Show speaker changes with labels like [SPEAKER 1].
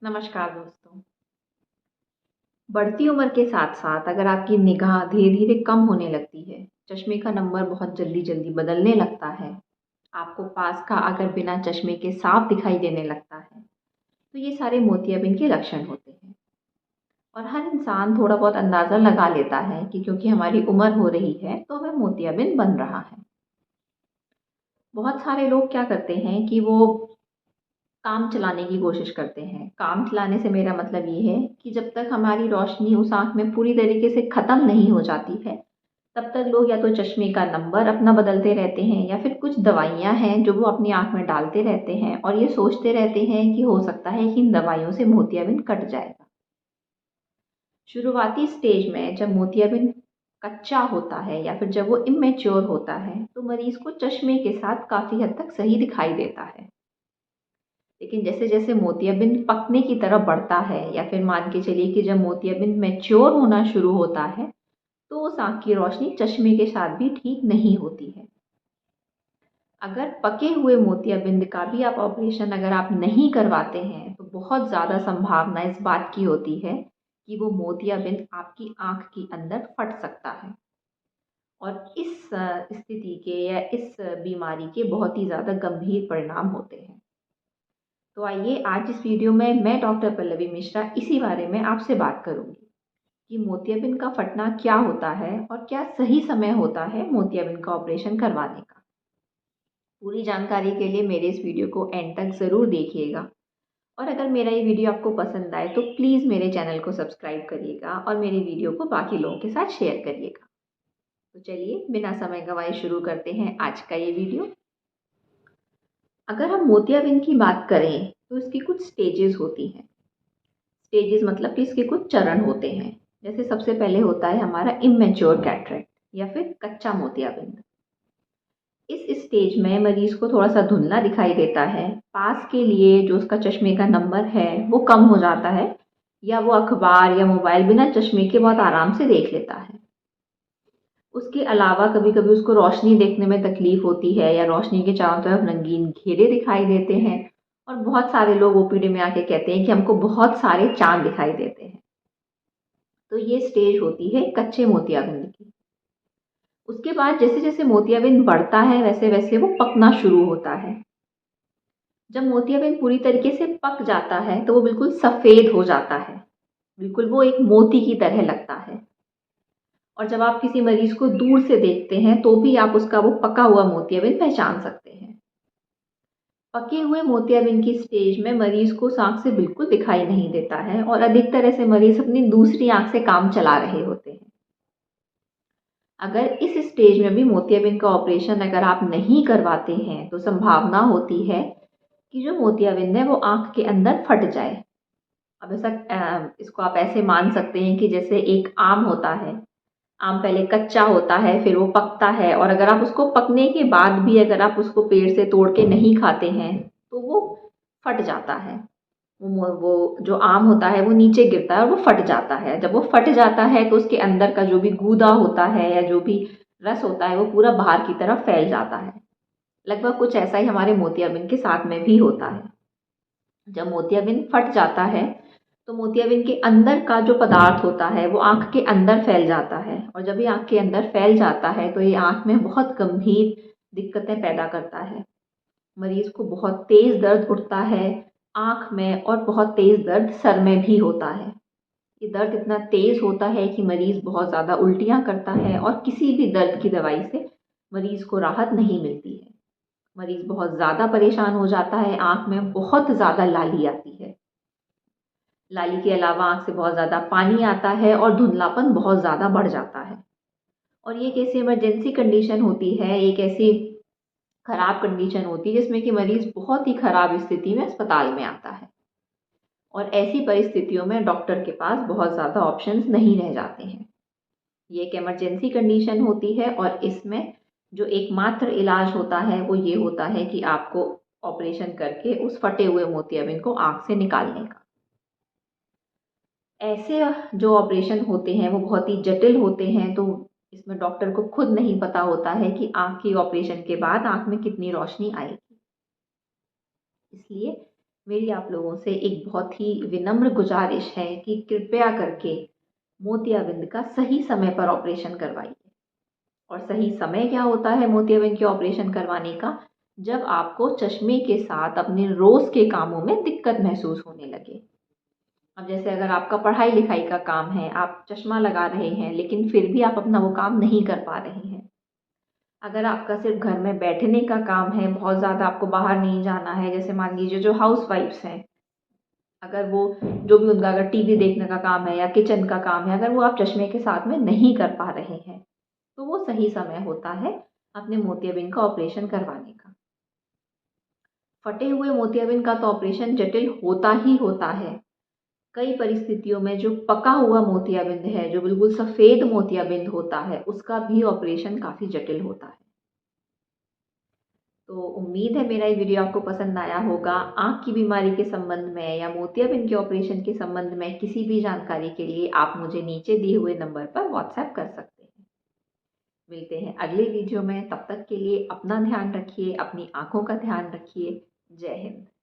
[SPEAKER 1] नमस्कार दोस्तों। बढ़ती उम्र के साथ साथ अगर आपकी निगाह धीरे धीरे कम होने लगती है, चश्मे का नंबर बहुत जल्दी जल्दी बदलने लगता है, आपको पास का अगर बिना चश्मे के साफ दिखाई देने लगता है, तो ये सारे मोतियाबिंद के लक्षण होते हैं। और हर इंसान थोड़ा बहुत अंदाज़ा लगा लेता है कि क्योंकि हमारी उम्र हो रही है तो हमें मोतियाबिंद बन रहा है। बहुत सारे लोग क्या करते हैं कि वो काम चलाने की कोशिश करते हैं। काम चलाने से मेरा मतलब ये है कि जब तक हमारी रोशनी उस आँख में पूरी तरीके से ख़त्म नहीं हो जाती है, तब तक लोग या तो चश्मे का नंबर अपना बदलते रहते हैं या फिर कुछ दवाइयाँ हैं जो वो अपनी आँख में डालते रहते हैं और ये सोचते रहते हैं कि हो सकता है कि इन दवाइयों से मोतियाबिंद कट जाएगा। शुरुआती स्टेज में जब मोतियाबिंद कच्चा होता है या फिर जब वो इमैच्योर होता है, तो मरीज़ को चश्मे के साथ काफ़ी हद तक सही दिखाई देता है। लेकिन जैसे-जैसे मोतियाबिंद पकने की तरफ बढ़ता है या फिर मान के चलिए कि जब मोतियाबिंद मैच्योर होना शुरू होता है, तो उस आँख की रोशनी चश्मे के साथ भी ठीक नहीं होती है। अगर पके हुए मोतियाबिंद का भी आप ऑपरेशन अगर आप नहीं करवाते हैं, तो बहुत ज़्यादा संभावना इस बात की होती है कि वो मोतियाबिंद आपकी आँख के अंदर फट सकता है। और इस स्थिति के या इस बीमारी के बहुत ही ज़्यादा गंभीर परिणाम होते हैं। तो आइए आज इस वीडियो में मैं डॉक्टर पल्लवी मिश्रा इसी बारे में आपसे बात करूंगी कि मोतियाबिंद का फटना क्या होता है और क्या सही समय होता है मोतियाबिंद का ऑपरेशन करवाने का। पूरी जानकारी के लिए मेरे इस वीडियो को एंड तक ज़रूर देखिएगा और अगर मेरा ये वीडियो आपको पसंद आए तो प्लीज़ मेरे चैनल को सब्सक्राइब करिएगा और मेरे वीडियो को बाकी लोगों के साथ शेयर करिएगा। तो चलिए बिना समय गंवाए शुरू करते हैं आज का ये वीडियो। अगर हम मोतियाबिंद की बात करें तो इसकी कुछ स्टेजेस होती हैं। स्टेजेस मतलब कि इसके कुछ चरण होते हैं। जैसे सबसे पहले होता है हमारा इमेच्योर कैटरेक्ट या फिर कच्चा मोतियाबिंद। इस स्टेज में मरीज को थोड़ा सा धुंधला दिखाई देता है, पास के लिए जो उसका चश्मे का नंबर है वो कम हो जाता है या वो अखबार या मोबाइल बिना चश्मे के बहुत आराम से देख लेता है। उसके अलावा कभी कभी उसको रोशनी देखने में तकलीफ होती है या रोशनी के चारों तरफ रंगीन घेरे दिखाई देते हैं और बहुत सारे लोग ओपीडी में आके कहते हैं कि हमको बहुत सारे चांद दिखाई देते हैं। तो ये स्टेज होती है कच्चे मोतियाबिंद की। उसके बाद जैसे जैसे मोतियाबिंद बढ़ता है वैसे वैसे वो पकना शुरू होता है। जब मोतियाबिंद पूरी तरीके से पक जाता है तो वो बिल्कुल सफ़ेद हो जाता है, बिल्कुल वो एक मोती की तरह लगता है। और जब आप किसी मरीज को दूर से देखते हैं तो भी आप उसका वो पका हुआ मोतियाबिंद पहचान सकते हैं। पके हुए मोतियाबिंद की स्टेज में मरीज को आँख से बिल्कुल दिखाई नहीं देता है और अधिकतर ऐसे मरीज अपनी दूसरी आँख से काम चला रहे होते हैं। अगर इस स्टेज में भी मोतियाबिंद का ऑपरेशन अगर आप नहीं करवाते हैं तो संभावना होती है कि जो मोतियाबिंद है वो आँख के अंदर फट जाए। अब ऐसा इसको आप ऐसे मान सकते हैं कि जैसे एक आम होता है, आम पहले कच्चा होता है फिर वो पकता है और अगर आप उसको पकने के बाद भी अगर आप उसको पेड़ से तोड़ के नहीं खाते हैं तो वो फट जाता है। वो जो आम होता है वो नीचे गिरता है और वो फट जाता है। जब वो फट जाता है तो उसके अंदर का जो भी गूदा होता है या जो भी रस होता है वो पूरा बाहर की तरफ फैल जाता है। लगभग कुछ ऐसा ही हमारे मोतियाबिंद के साथ में भी होता है। जब मोतियाबिंद फट जाता है तो मोतियाबिंद के अंदर का जो पदार्थ होता है वो आँख के अंदर फैल जाता है और जब ये आँख के अंदर फैल जाता है तो ये आँख में बहुत गंभीर दिक्कतें पैदा करता है। मरीज को बहुत तेज़ दर्द उठता है आँख में और बहुत तेज़ दर्द सर में भी होता है। ये दर्द इतना तेज़ होता है कि मरीज़ बहुत ज़्यादा उल्टियाँ करता है और किसी भी दर्द की दवाई से मरीज़ को राहत नहीं मिलती है। मरीज़ बहुत ज़्यादा परेशान हो जाता है, आँख में बहुत ज़्यादा लाली आती है। लाली के अलावा आँख से बहुत ज़्यादा पानी आता है और धुंधलापन बहुत ज़्यादा बढ़ जाता है। और ये एक ऐसी इमरजेंसी कंडीशन होती है, एक ऐसी खराब कंडीशन होती है जिसमें कि मरीज़ बहुत ही खराब स्थिति में अस्पताल में आता है और ऐसी परिस्थितियों में डॉक्टर के पास बहुत ज़्यादा ऑप्शंस नहीं रह जाते हैं। ये एक इमरजेंसी कंडीशन होती है और इसमें जो एकमात्र इलाज होता है वो ये होता है कि आपको ऑपरेशन करके उस फटे हुए मोतियाबिंद को आँख से निकालने का। ऐसे जो ऑपरेशन होते हैं वो बहुत ही जटिल होते हैं, तो इसमें डॉक्टर को खुद नहीं पता होता है कि आँख की ऑपरेशन के बाद आँख में कितनी रोशनी आएगी। इसलिए मेरी आप लोगों से एक बहुत ही विनम्र गुजारिश है कि कृपया करके मोतियाबिंद का सही समय पर ऑपरेशन करवाइए। और सही समय क्या होता है मोतियाबिंद के ऑपरेशन करवाने का? जब आपको चश्मे के साथ अपने रोज़ के कामों में दिक्कत महसूस होने लगे। अब जैसे अगर आपका पढ़ाई लिखाई का काम है, आप चश्मा लगा रहे हैं लेकिन फिर भी आप अपना वो काम नहीं कर पा रहे हैं। अगर आपका सिर्फ घर में बैठने का काम है, बहुत ज़्यादा आपको बाहर नहीं जाना है, जैसे मान लीजिए जो हाउस वाइफ्स हैं, अगर वो जो भी उनका अगर टीवी देखने का काम है या किचन का काम है, अगर वो आप चश्मे के साथ में नहीं कर पा रहे हैं, तो वो सही समय होता है अपने मोतियाबिंद का ऑपरेशन करवाने का। फटे हुए मोतियाबिंद का तो ऑपरेशन जटिल होता ही होता है। कई परिस्थितियों में जो पका हुआ मोतियाबिंद है, जो बिल्कुल सफ़ेद मोतियाबिंद होता है, उसका भी ऑपरेशन काफ़ी जटिल होता है। तो उम्मीद है मेरा ये वीडियो आपको पसंद आया होगा। आँख की बीमारी के संबंध में या मोतियाबिंद के ऑपरेशन के संबंध में किसी भी जानकारी के लिए आप मुझे नीचे दिए हुए नंबर पर व्हाट्सएप कर सकते हैं। मिलते हैं अगले वीडियो में, तब तक के लिए अपना ध्यान रखिए, अपनी आँखों का ध्यान रखिए। जय हिंद।